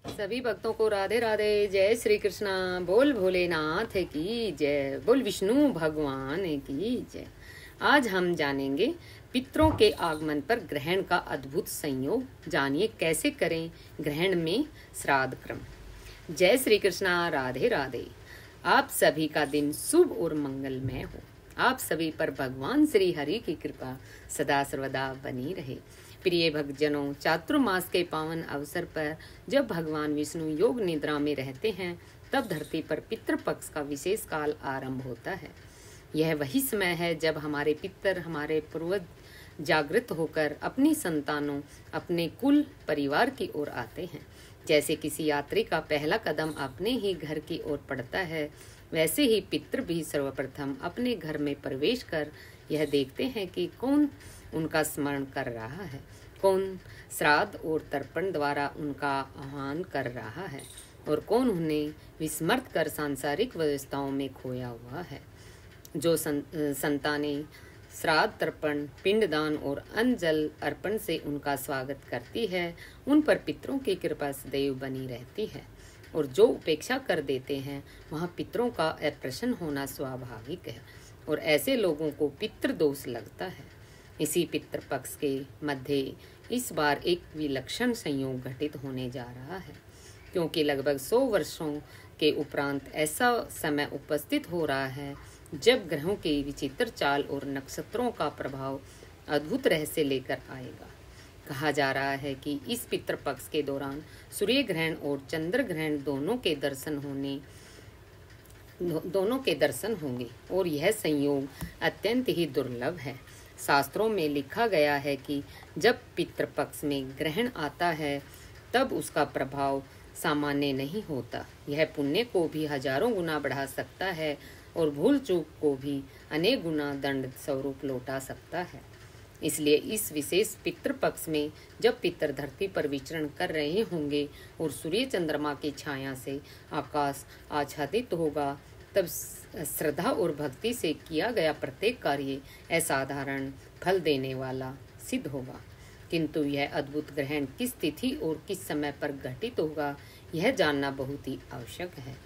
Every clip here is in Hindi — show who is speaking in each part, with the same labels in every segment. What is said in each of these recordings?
Speaker 1: सभी भक्तों को राधे राधे। जय श्री कृष्णा। बोल भोलेनाथ की जय। बोल विष्णु भगवान की जय। आज हम जानेंगे पितरों के आगमन पर ग्रहण का अद्भुत संयोग। जानिए कैसे करें ग्रहण में श्राद्ध क्रम। जय श्री कृष्णा। राधे राधे। आप सभी का दिन शुभ और मंगलमय हो। आप सभी पर भगवान श्री हरि की कृपा सदा सर्वदा बनी रहे। प्रिय भक्तजनों, चातुर्मास के पावन अवसर पर जब भगवान विष्णु योग निद्रा में रहते हैं, तब धरती पर पितृपक्ष का विशेष काल आरंभ होता है। यह वही समय है जब हमारे पितर, हमारे पूर्वज जागृत होकर अपनी संतानों, अपने कुल परिवार की ओर आते हैं। जैसे किसी यात्री का पहला कदम अपने ही घर की ओर पड़ता है, वैसे ही पितृ भी सर्वप्रथम अपने घर में प्रवेश कर यह देखते हैं कि कौन उनका स्मरण कर रहा है, कौन श्राद्ध और तर्पण द्वारा उनका आह्वान कर रहा है और कौन उन्हें विस्मृत कर सांसारिक व्यवस्थाओं में खोया हुआ है। जो संतानें श्राद्ध, तर्पण, पिंडदान और अन्न जल अर्पण से उनका स्वागत करती है, उन पर पितरों की कृपा सदैव बनी रहती है। और जो उपेक्षा कर देते हैं, वहाँ पितरों का अप्रसन्न होना स्वाभाविक है और ऐसे लोगों को पितृदोष लगता है। इसी पितृपक्ष के मध्य इस बार एक विलक्षण संयोग घटित होने जा रहा है, क्योंकि लगभग 100 वर्षों के उपरांत ऐसा समय उपस्थित हो रहा है जब ग्रहों की विचित्र चाल और नक्षत्रों का प्रभाव अद्भुत रहस्य लेकर आएगा। कहा जा रहा है कि इस पितृपक्ष के दौरान सूर्य ग्रहण और चंद्र ग्रहण दोनों के दर्शन होंगे और यह संयोग अत्यंत ही दुर्लभ है। शास्त्रों में लिखा गया है कि जब पितृपक्ष में ग्रहण आता है तब उसका प्रभाव सामान्य नहीं होता। यह पुण्य को भी हजारों गुना बढ़ा सकता है और भूल चूक को भी अनेक गुना दंड स्वरूप लौटा सकता है। इसलिए इस विशेष पितृपक्ष में जब पितर धरती पर विचरण कर रहे होंगे और सूर्य चंद्रमा की छाया से आकाश आच्छादित होगा, तब श्रद्धा और भक्ति से किया गया प्रत्येक कार्य असाधारण फल देने वाला सिद्ध होगा। किंतु यह अद्भुत ग्रहण किस तिथि और किस समय पर घटित होगा, यह जानना बहुत ही आवश्यक है।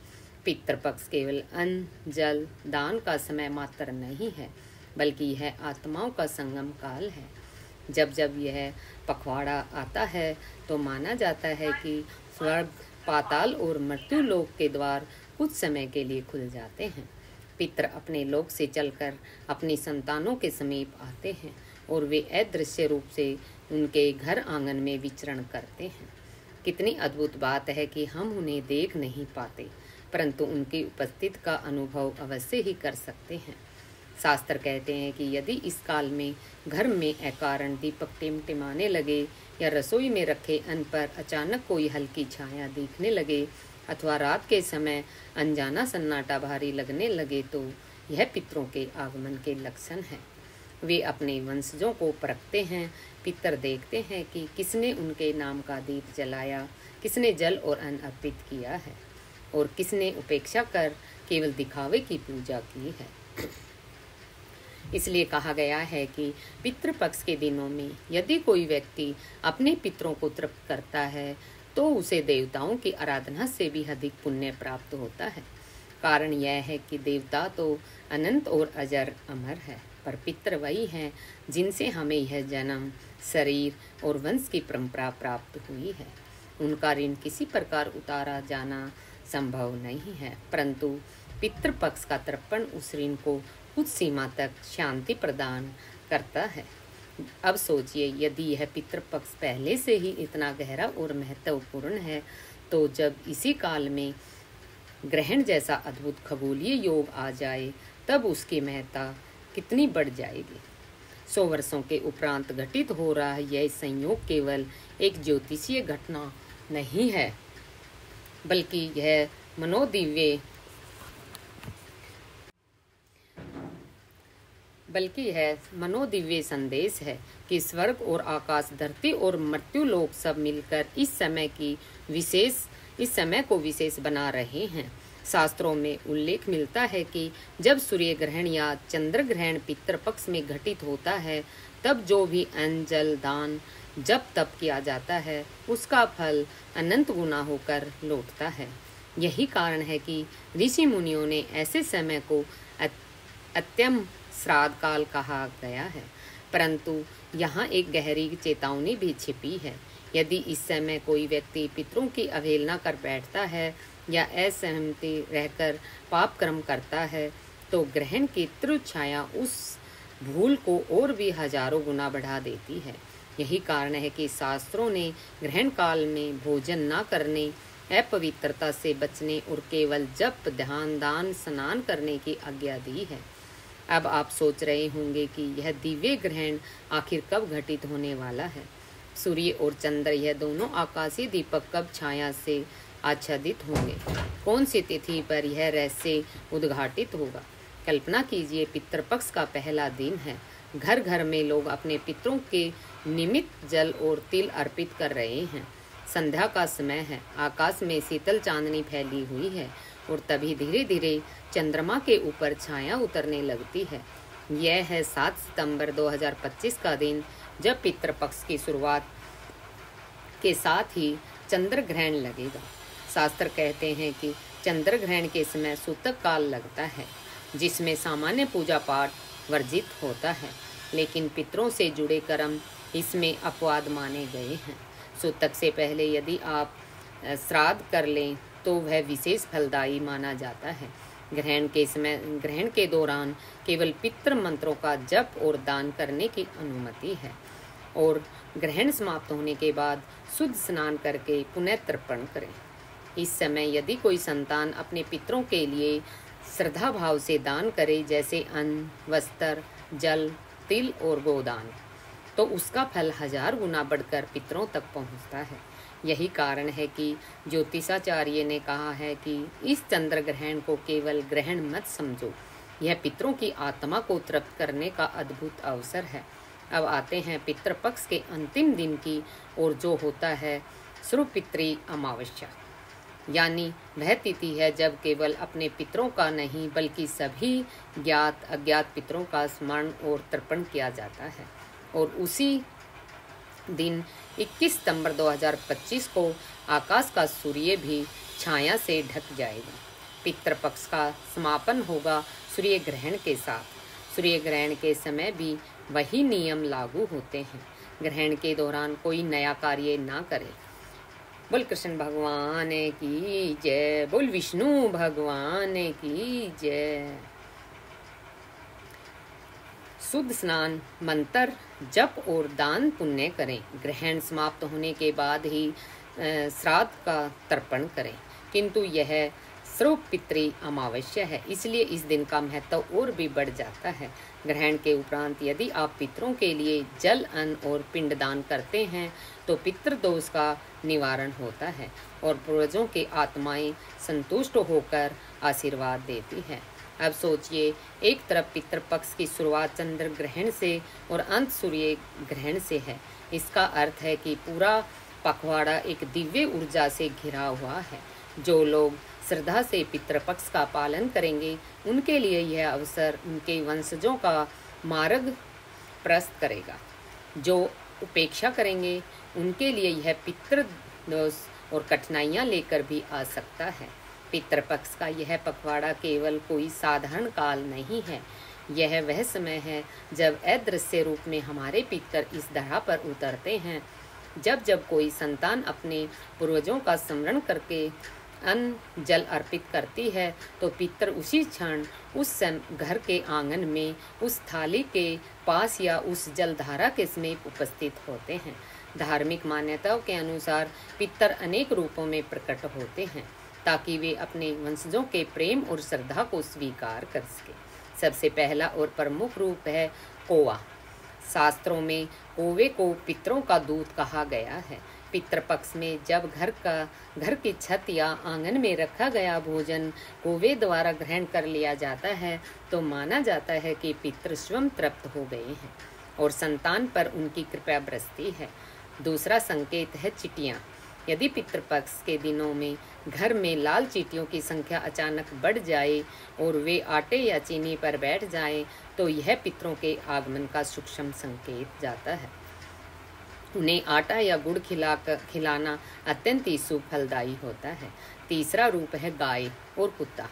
Speaker 1: पितृपक्ष केवल अन्न, जल, दान का समय मात्र नहीं है, बल्कि यह आत्माओं का संगम काल है। जब जब यह पखवाड़ा आता है तो माना जाता है कि स्वर्ग, पाताल और मृत्यु लोक के द्वार कुछ समय के लिए खुल जाते हैं। पितर अपने लोक से चलकर अपनी संतानों के समीप आते हैं और वे अदृश्य रूप से उनके घर आंगन में विचरण करते हैं। कितनी अद्भुत बात है कि हम उन्हें देख नहीं पाते, परंतु उनकी उपस्थिति का अनुभव अवश्य ही कर सकते हैं। शास्त्र कहते हैं कि यदि इस काल में घर में अकारण दीपक टिमटिमाने लगे या रसोई में रखे अन्न पर अचानक कोई हल्की छाया दिखने लगे अथवा रात के समय अनजाना सन्नाटा भारी लगने लगे, तो यह पितरों के आगमन के लक्षण है। वे अपने वंशजों को परखते हैं। पितर देखते हैं कि किसने उनके नाम का दीप जलाया, किसने जल और अन्न अर्पित किया है और किसने उपेक्षा कर केवल दिखावे की पूजा की है। इसलिए कहा गया है कि पितृपक्ष के दिनों में यदि कोई व्यक्ति अपने पितरों को तृप्त करता है तो उसे देवताओं की आराधना से भी अधिक पुण्य प्राप्त होता है। कारण यह है कि देवता तो अनंत और अजर अमर है, पर पितर वही हैं जिनसे हमें यह जन्म, शरीर और वंश की परंपरा प्राप्त हुई है। उनका ऋण किसी प्रकार उतारा जाना संभव नहीं है, परंतु पितृपक्ष का तर्पण उस ऋण को कुछ सीमा तक शांति प्रदान करता है। अब सोचिए, यदि यह पितृपक्ष पहले से ही इतना गहरा और महत्वपूर्ण है, तो जब इसी काल में ग्रहण जैसा अद्भुत खगोलीय योग आ जाए, तब उसकी महत्ता कितनी बढ़ जाएगी। 100 वर्षों के उपरांत घटित हो रहा यह संयोग केवल एक ज्योतिषीय घटना नहीं है, बल्कि यह मनोदिव्य संदेश है कि स्वर्ग और आकाश, धरती और मृत्यु लोक सब मिलकर इस समय को विशेष बना रहे हैं। शास्त्रों में उल्लेख मिलता है कि जब सूर्य ग्रहण या चंद्र ग्रहण पितृपक्ष में घटित होता है तब जो भी अन्न जल दान जब तब किया जाता है उसका फल अनंत गुना होकर लौटता है। यही कारण है कि ऋषि मुनियों ने ऐसे समय को अत्यम श्राद्ध काल कहा गया है। परंतु यहाँ एक गहरी चेतावनी भी छिपी है। यदि इस समय कोई व्यक्ति पितरों की अवहेलना कर बैठता है या असहमति रहकर पाप कर्म करता है तो ग्रहण की तीव्र छाया उस भूल को और भी हजारों गुना बढ़ा देती है। यही कारण है कि शास्त्रों ने ग्रहण काल में भोजन न करने, अपवित्रता से बचने और केवल जप ध्यान दान स्नान करने की आज्ञा दी है। अब आप सोच रहे होंगे कि यह दिव्य ग्रहण आखिर कब घटित होने वाला है। सूर्य और चंद्र यह दोनों आकाशीय दीपक कब छाया से आच्छादित होंगे, कौन सी तिथि पर यह रहस्य उद्घाटित होगा। कल्पना कीजिए, पितृपक्ष का पहला दिन है। घर घर में लोग अपने पितरों के निमित्त जल और तिल अर्पित कर रहे हैं। संध्या का समय है, आकाश में शीतल चांदनी फैली हुई है और तभी धीरे धीरे चंद्रमा के ऊपर छाया उतरने लगती है। यह है 7 सितंबर 2025 का दिन, जब पितृपक्ष की शुरुआत के साथ ही चंद्र ग्रहण लगेगा। शास्त्र कहते हैं कि चंद्र ग्रहण के समय सूतक काल लगता है, जिसमें सामान्य पूजा पाठ वर्जित होता है, लेकिन पितरों से जुड़े कर्म इसमें अपवाद माने गए हैं। सूतक से पहले यदि आप श्राद्ध कर लें तो वह विशेष फलदायी माना जाता है। ग्रहण के दौरान केवल पितृ मंत्रों का जप और दान करने की अनुमति है और ग्रहण समाप्त होने के बाद शुद्ध स्नान करके पुनः तर्पण करें। इस समय यदि कोई संतान अपने पितरों के लिए श्रद्धा भाव से दान करे, जैसे अन्न, वस्त्र, जल, तिल और गोदान, तो उसका फल 1000 गुना बढ़कर पितरों तक पहुंचता है। यही कारण है कि ज्योतिषाचार्य ने कहा है कि इस चंद्र ग्रहण को केवल ग्रहण मत समझो, यह पितरों की आत्मा को तृप्त करने का अद्भुत अवसर है। अब आते हैं पितृपक्ष के अंतिम दिन की और जो होता है श्रुपित्री अमावस्या, यानी वह तिथि है जब केवल अपने पितरों का नहीं बल्कि सभी ज्ञात अज्ञात पितरों का स्मरण और तर्पण किया जाता है। और उसी दिन 21 सितंबर 2025 को आकाश का सूर्य भी छाया से ढक जाएगा। पितृपक्ष का समापन होगा सूर्य ग्रहण के साथ। सूर्य ग्रहण के समय भी वही नियम लागू होते हैं। ग्रहण के दौरान कोई नया कार्य ना करे। बोल कृष्ण भगवान की जय, बोल विष्णु भगवान की जय। शुद्ध स्नान, मंत्र जप और दान पुण्य करें। ग्रहण समाप्त होने के बाद ही श्राद्ध का तर्पण करें, किंतु यह श्रुपित्री अमावस्या है, इसलिए इस दिन का महत्व और भी बढ़ जाता है। ग्रहण के उपरांत यदि आप पितरों के लिए जल, अन्न और पिंड दान करते हैं तो पितृदोष का निवारण होता है और पूर्वजों की आत्माएं संतुष्ट होकर आशीर्वाद देती हैं। अब सोचिए, एक तरफ पितृपक्ष की शुरुआत चंद्र ग्रहण से और अंत सूर्य ग्रहण से है। इसका अर्थ है कि पूरा पखवाड़ा एक दिव्य ऊर्जा से घिरा हुआ है। जो लोग श्रद्धा से पितृपक्ष का पालन करेंगे उनके लिए यह अवसर उनके वंशजों का मार्ग प्रशस्त करेगा। जो उपेक्षा करेंगे उनके लिए यह पितृदोष और कठिनाइयाँ लेकर भी आ सकता है। पितृपक्ष का यह पखवाड़ा केवल कोई साधारण काल नहीं है, यह वह समय है जब अदृश्य रूप में हमारे पितर इस धरा पर उतरते हैं। जब जब कोई संतान अपने पूर्वजों का स्मरण करके अन्न जल अर्पित करती है तो पितर उसी क्षण उस घर के आंगन में उस थाली के पास या उस जलधारा के समीप उपस्थित होते हैं। धार्मिक मान्यताओं के अनुसार पितर अनेक रूपों में प्रकट होते हैं ताकि वे अपने वंशजों के प्रेम और श्रद्धा को स्वीकार कर सके। सबसे पहला और प्रमुख रूप है कोवा। शास्त्रों में कोवे को पितरों का दूत कहा गया है। पितृपक्ष में जब घर की छत या आंगन में रखा गया भोजन कोवे द्वारा ग्रहण कर लिया जाता है तो माना जाता है कि पितृ स्वयं तृप्त हो गए हैं और संतान पर उनकी कृपा बरसती है। दूसरा संकेत है चिटियाँ। यदि पितृपक्ष के दिनों में घर में लाल चींटियों की संख्या अचानक बढ़ जाए और वे आटे या चीनी पर बैठ जाएं, तो यह पितरों के आगमन का सूक्ष्म संकेत जाता है। उन्हें आटा या गुड़ खिलाना अत्यंत ही शुभ फलदायी होता है। तीसरा रूप है गाय और कुत्ता।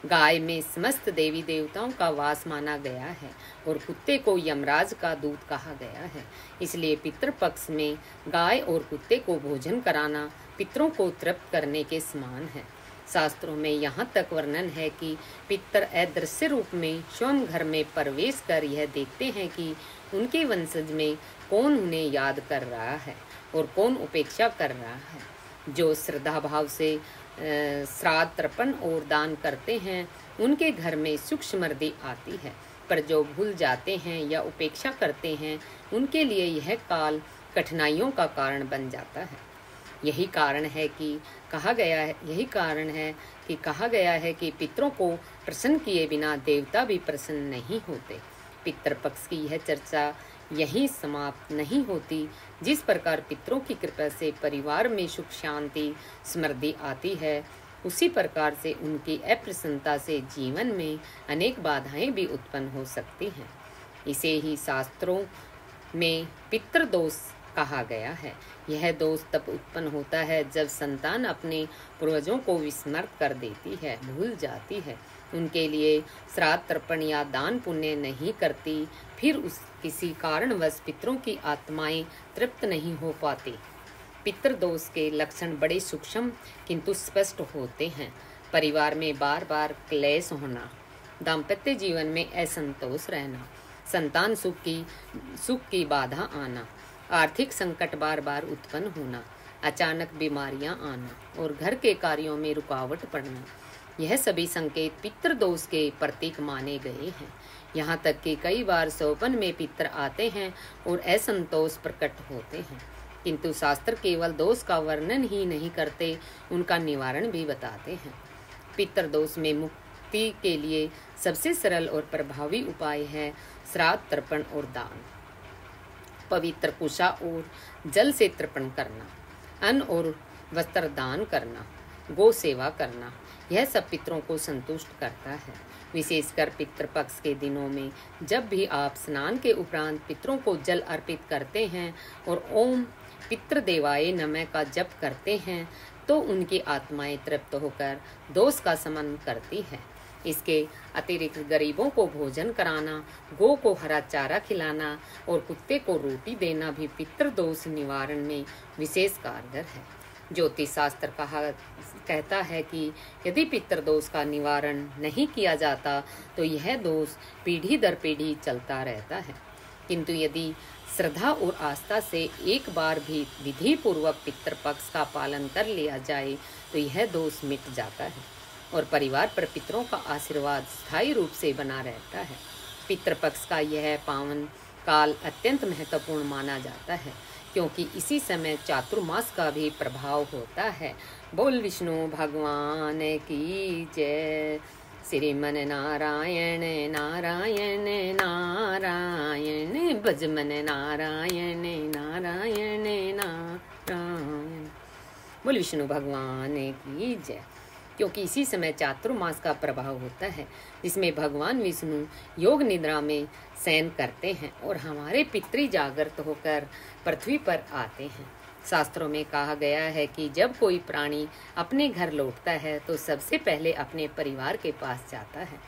Speaker 1: गाय में समस्त देवी देवताओं का वास माना गया है और कुत्ते को यमराज का दूत कहा गया है। इसलिए पितृपक्ष में गाय और कुत्ते को भोजन कराना पितरों को तृप्त करने के समान है। शास्त्रों में यहाँ तक वर्णन है कि पितर अदृश्य रूप में स्वयं घर में प्रवेश कर यह देखते हैं कि उनके वंशज में कौन उन्हें याद कर रहा है और कौन उपेक्षा कर रहा है। जो श्रद्धा भाव से श्राद्ध तर्पण और दान करते हैं उनके घर में सुख समृद्धि आती है, पर जो भूल जाते हैं या उपेक्षा करते हैं उनके लिए यह काल कठिनाइयों का कारण बन जाता है। यही कारण है कि कहा गया है कि पितरों को प्रसन्न किए बिना देवता भी प्रसन्न नहीं होते। पितृपक्ष की यह चर्चा यहीं समाप्त नहीं होती। जिस प्रकार पितरों की कृपा से परिवार में सुख शांति समृद्धि आती है, उसी प्रकार से उनकी अप्रसन्नता से जीवन में अनेक बाधाएं भी उत्पन्न हो सकती हैं। इसे ही शास्त्रों में पितृदोष कहा गया है। यह दोष तब उत्पन्न होता है जब संतान अपने पूर्वजों को विस्मृत कर देती है, भूल जाती है, उनके लिए श्राद्ध तर्पण या दान पुण्य नहीं करती, फिर किसी कारणवश पितरों की आत्माएं तृप्त नहीं हो पाती। पितृदोष के लक्षण बड़े सूक्ष्म किंतु स्पष्ट होते हैं। परिवार में बार बार क्लेश होना, दाम्पत्य जीवन में असंतोष रहना, संतान सुख की बाधा आना, आर्थिक संकट बार बार उत्पन्न होना, अचानक बीमारियां आना और घर के कार्यों में रुकावट पड़ना, यह सभी संकेत पितृदोष के प्रतीक माने गए हैं। यहाँ तक कि कई बार सोपन में पितर आते हैं और असंतोष प्रकट होते हैं, किंतु शास्त्र केवल दोष का वर्णन ही नहीं करते, उनका निवारण भी बताते हैं। पितृदोष में मुक्ति के लिए सबसे सरल और प्रभावी उपाय है श्राद्ध तर्पण और दान। पवित्र कुशा और जल से तर्पण करना, अन्न और वस्त्र दान करना, गौ सेवा करना, यह सब पितरों को संतुष्ट करता है। विशेषकर पितृपक्ष के दिनों में जब भी आप स्नान के उपरांत पितरों को जल अर्पित करते हैं और ओम पितृदेवाय नमः का जप करते हैं, तो उनकी आत्माएं तृप्त होकर दोष का शमन करती है। इसके अतिरिक्त गरीबों को भोजन कराना, गौ को हरा चारा खिलाना और कुत्ते को रोटी देना भी पितृदोष निवारण में विशेष कारगर है। ज्योतिष शास्त्र कहता है कि यदि पितृदोष का निवारण नहीं किया जाता तो यह दोष पीढ़ी दर पीढ़ी चलता रहता है, किंतु यदि श्रद्धा और आस्था से एक बार भी विधि पूर्वक पितृपक्ष का पालन कर लिया जाए तो यह दोष मिट जाता है और परिवार पर पितरों का आशीर्वाद स्थायी रूप से बना रहता है। पितृपक्ष का यह पावन काल अत्यंत महत्वपूर्ण माना जाता है, क्योंकि इसी समय चातुर्मास का भी प्रभाव होता है। बोल विष्णु भगवान की जय। श्रीमन नारायण नारायण नारायण, भजमन नारायण नारायण नारायण। बोल विष्णु भगवान की जय। क्योंकि इसी समय चातुर्मास का प्रभाव होता है, जिसमें भगवान विष्णु योग निद्रा में शयन करते हैं और हमारे पितृ जागृत होकर पृथ्वी पर आते हैं। शास्त्रों में कहा गया है कि जब कोई प्राणी अपने घर लौटता है तो सबसे पहले अपने परिवार के पास जाता है।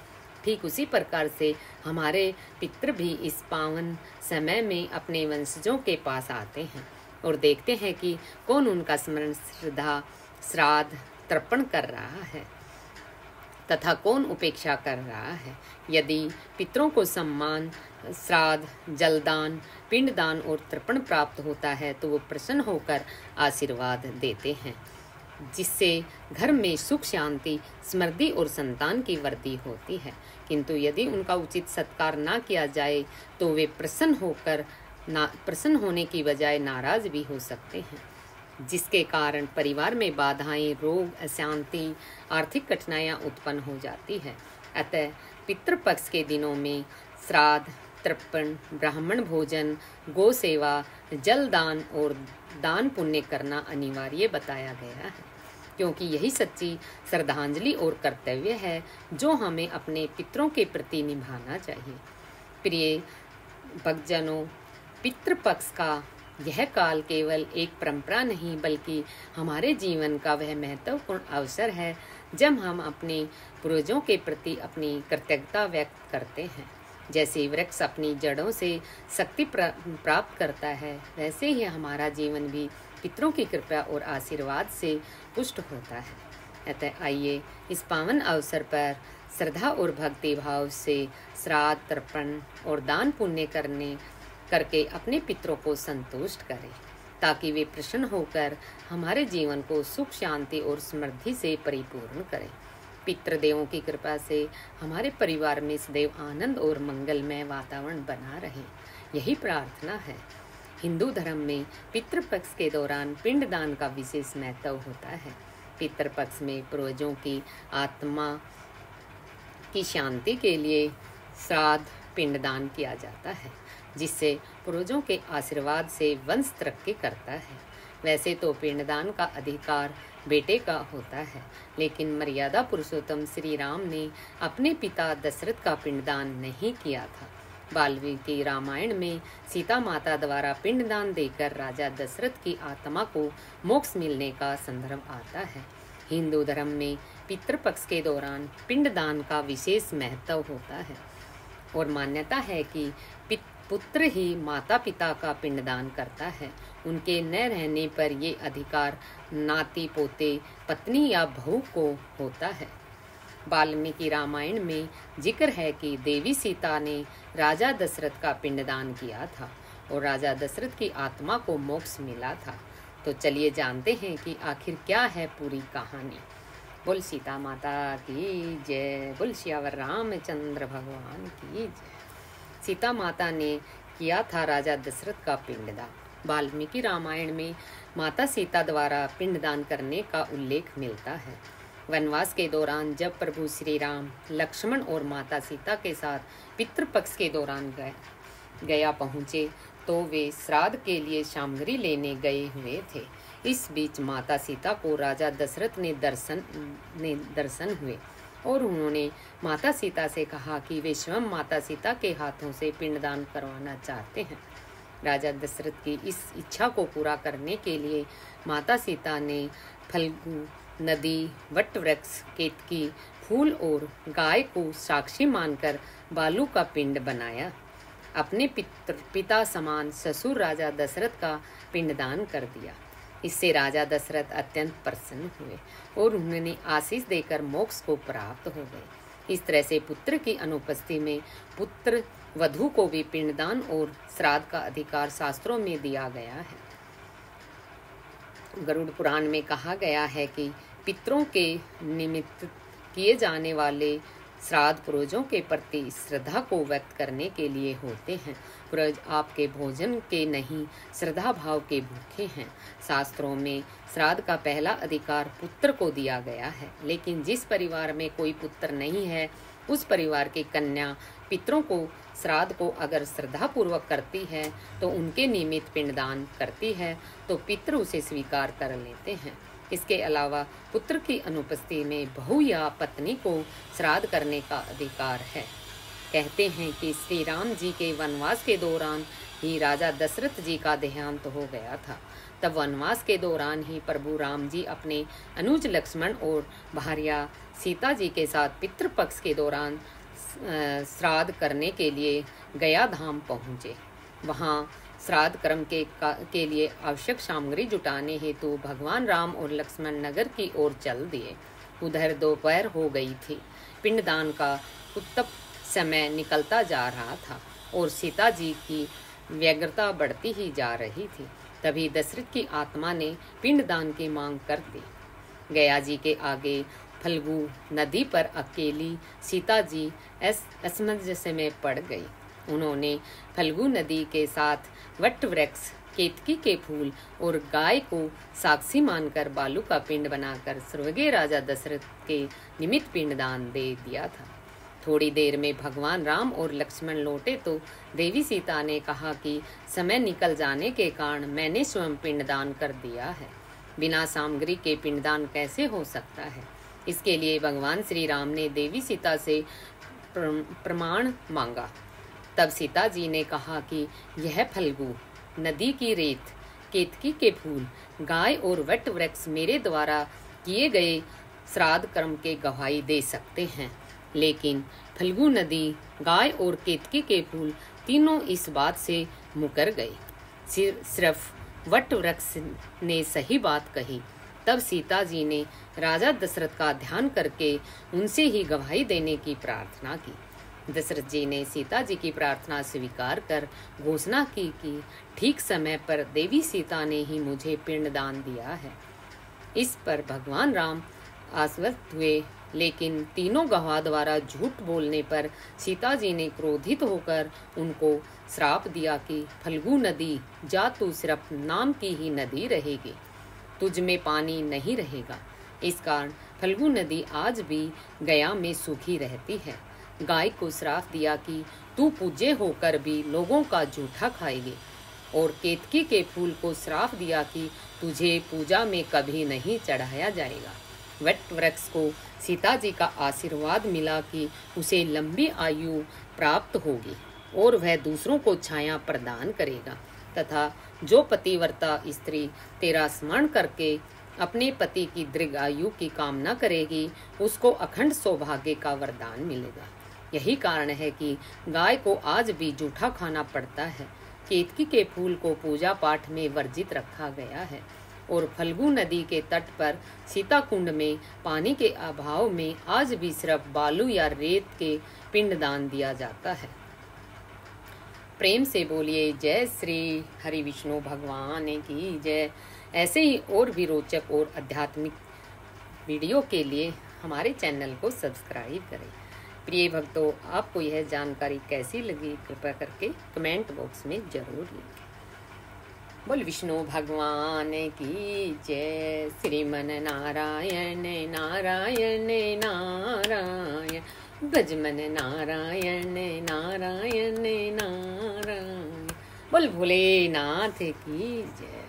Speaker 1: ठीक उसी प्रकार से हमारे पितृ भी इस पावन समय में अपने वंशजों के पास आते हैं और देखते हैं कि कौन उनका स्मरण, श्रद्धा, श्राद्ध, तर्पण कर रहा है तथा कौन उपेक्षा कर रहा है। यदि पितरों को सम्मान, श्राद्ध, जलदान, पिंडदान और तर्पण प्राप्त होता है तो वो प्रसन्न होकर आशीर्वाद देते हैं, जिससे घर में सुख शांति, समृद्धि और संतान की वृद्धि होती है। किंतु यदि उनका उचित सत्कार ना किया जाए तो वे प्रसन्न होने की बजाय नाराज भी हो सकते हैं, जिसके कारण परिवार में बाधाएं, रोग, अशांति, आर्थिक कठिनाइयां उत्पन्न हो जाती है। अतः पितृपक्ष के दिनों में श्राद्ध, पितृपण, ब्राह्मण भोजन, गौ सेवा, जल दान और दान पुण्य करना अनिवार्य बताया गया है, क्योंकि यही सच्ची श्रद्धांजलि और कर्तव्य है जो हमें अपने पितरों के प्रति निभाना चाहिए। प्रिय भक्तजनों, पितृपक्ष का यह काल केवल एक परंपरा नहीं बल्कि हमारे जीवन का वह महत्वपूर्ण अवसर है जब हम अपने पूर्वजों के प्रति अपनी कृतज्ञता व्यक्त करते हैं। जैसे वृक्ष अपनी जड़ों से शक्ति प्राप्त करता है, वैसे ही हमारा जीवन भी पितरों की कृपा और आशीर्वाद से पुष्ट होता है। अतः आइए इस पावन अवसर पर श्रद्धा और भक्ति भाव से श्राद्ध, तर्पण और दान पुण्य करके अपने पितरों को संतुष्ट करें, ताकि वे प्रसन्न होकर हमारे जीवन को सुख, शांति और समृद्धि से परिपूर्ण करें। पितृदेवों की कृपा से हमारे परिवार में सदैव आनंद और मंगलमय वातावरण बना रहे, यही प्रार्थना है। हिंदू धर्म में पितृपक्ष के दौरान पिंडदान का विशेष महत्व होता है। पितृपक्ष में पूर्वजों की आत्मा की शांति के लिए श्राद्ध, पिंडदान किया जाता है, जिससे पूर्वजों के आशीर्वाद से वंश तरक्की करता है। वैसे तो पिंडदान का अधिकार बेटे का होता है, लेकिन मर्यादा पुरुषोत्तम श्री राम ने अपने पिता दशरथ का पिंडदान नहीं किया था। वाल्मीकि रामायण में सीता माता द्वारा पिंडदान देकर राजा दशरथ की आत्मा को मोक्ष मिलने का संदर्भ आता है। हिंदू धर्म में पितृपक्ष के दौरान पिंडदान का विशेष महत्व होता है और मान्यता है कि पुत्र ही माता पिता का पिंडदान करता है। उनके न रहने पर ये अधिकार नाती पोते, पत्नी या बहू को होता है। वाल्मीकि रामायण में जिक्र है कि देवी सीता ने राजा दशरथ का पिंडदान किया था और राजा दशरथ की आत्मा को मोक्ष मिला था। तो चलिए जानते हैं कि आखिर क्या है पूरी कहानी। बोल सीता माता की जय, बोल सियावर रामचंद्र भगवान की जय। सीता माता ने किया था राजा दशरथ का पिंडदान। वाल्मीकि रामायण में माता सीता द्वारा पिंडदान करने का उल्लेख मिलता है। वनवास के दौरान जब प्रभु श्री राम लक्ष्मण और माता सीता के साथ पितृपक्ष के दौरान गया पहुँचे तो वे श्राद्ध के लिए सामग्री लेने गए हुए थे। इस बीच माता सीता को राजा दशरथ ने दर्शन हुए और उन्होंने माता सीता से कहा कि वे स्वयं माता सीता के हाथों से पिंडदान करवाना चाहते हैं। राजा दशरथ की इस इच्छा को पूरा करने के लिए माता सीता ने फल्गु, नदी, वट वृक्ष, केतकी, फूल और गाय को साक्षी मानकर बालू का पिंड बनाया। अपने पिता समान ससुर राजा दशरथ का पिंडदान कर दिया। इससे राजा दशरथ अत्यंत प्रसन्न हुए और उन्होंने आशीष देकर मोक्ष को प्राप्त हो गए। इस तरह से पुत्र की अनुपस्थिति में पुत्र वधू को भी पिंडदान और श्राद्ध का अधिकार शास्त्रों में दिया गया है। गरुड़ पुराण में कहा गया है कि पितरों के निमित्त किए जाने वाले श्राद्ध पूर्वजों के प्रति श्रद्धा को व्यक्त करने के लिए होते हैं। पूर्वज आपके भोजन के नहीं, श्रद्धा भाव के भूखे हैं। शास्त्रों में श्राद्ध का पहला अधिकार पुत्र को दिया गया है, लेकिन जिस परिवार में कोई पुत्र नहीं है उस परिवार की कन्या पितरों को श्राद्ध को अगर श्रद्धा पूर्वक करती है तो उनके निमित्त पिंडदान करती है तो पितृ उसे स्वीकार कर लेते हैं। इसके अलावा पुत्र की अनुपस्थिति में बहू या पत्नी को श्राद्ध करने का अधिकार है। कहते हैं कि श्री राम जी के वनवास के दौरान ही राजा दशरथ जी का देहांत हो गया था। तब वनवास के दौरान ही प्रभु राम जी अपने अनुज लक्ष्मण और भार्या सीता जी के साथ पितृपक्ष के दौरान श्राद्ध करने के लिए गया धाम पहुँचे। वहाँ श्राद्ध कर्म के लिए आवश्यक सामग्री जुटाने हेतु भगवान राम और लक्ष्मण नगर की ओर चल दिए। उधर दोपहर हो गई थी। पिंडदान का उत्तप समय निकलता जा रहा था और सीता जी की व्यग्रता बढ़ती ही जा रही थी। तभी दशरथ की आत्मा ने पिंडदान की मांग कर दी। गया जी के आगे फल्गु नदी पर अकेली सीता जी असमंजस में पड़ गई। उन्होंने फल्गु नदी के साथ वट वृक्ष, केतकी के फूल और गाय को साक्षी मानकर बालू का पिंड बनाकर स्वर्गीय राजा दशरथ के निमित्त पिंडदान दे दिया था। थोड़ी देर में भगवान राम और लक्ष्मण लौटे तो देवी सीता ने कहा कि समय निकल जाने के कारण मैंने स्वयं पिंडदान कर दिया है। बिना सामग्री के पिंडदान कैसे हो सकता है? इसके लिए भगवान श्री राम ने देवी सीता से प्रमाण मांगा। तब सीता जी ने कहा कि यह फल्गु, नदी की रेत, केतकी के फूल, गाय और वट वृक्ष मेरे द्वारा किए गए श्राद्ध कर्म के गवाही दे सकते हैं, लेकिन फल्गु नदी, गाय और केतकी के फूल तीनों इस बात से मुकर गए। सिर्फ वट वृक्ष ने सही बात कही। तब सीता जी ने राजा दशरथ का ध्यान करके उनसे ही गवाही देने की प्रार्थना की। दशरथ जी ने सीता जी की प्रार्थना स्वीकार कर घोषणा की कि ठीक समय पर देवी सीता ने ही मुझे पिंडदान दिया है। इस पर भगवान राम आश्वस्त हुए, लेकिन तीनों गवाह द्वारा झूठ बोलने पर सीता जी ने क्रोधित होकर उनको श्राप दिया कि फल्गु नदी, जा तू सिर्फ नाम की ही नदी रहेगी, तुझ में पानी नहीं रहेगा। इस कारण फल्गु नदी आज भी गया में सूखी रहती है। गाय को श्राप दिया कि तू पूज्य होकर भी लोगों का जूठा खाएगी, और केतकी के फूल को श्राप दिया कि तुझे पूजा में कभी नहीं चढ़ाया जाएगा। वट वृक्ष को सीता जी का आशीर्वाद मिला कि उसे लंबी आयु प्राप्त होगी और वह दूसरों को छाया प्रदान करेगा, तथा जो पतिव्रता स्त्री तेरा स्मरण करके अपने पति की दीर्घायु की कामना करेगी, उसको अखंड सौभाग्य का वरदान मिलेगा। यही कारण है कि गाय को आज भी जूठा खाना पड़ता है, केतकी के फूल को पूजा पाठ में वर्जित रखा गया है, और फल्गु नदी के तट पर सीता कुंड में पानी के अभाव में आज भी सिर्फ बालू या रेत के पिंडदान दिया जाता है। प्रेम से बोलिए जय श्री हरि विष्णु भगवान की जय। ऐसे ही और भी रोचक और आध्यात्मिक वीडियो के लिए हमारे चैनल को सब्सक्राइब करें। प्रिय भक्तों, आपको यह जानकारी कैसी लगी कृपया करके कमेंट बॉक्स में जरूर लिखें। बोल विष्णु भगवान की जय। श्रीमन नारायण नारायण नारायण, गजमन नारायण नारायण नारायण। बोल भोलेनाथ की जय।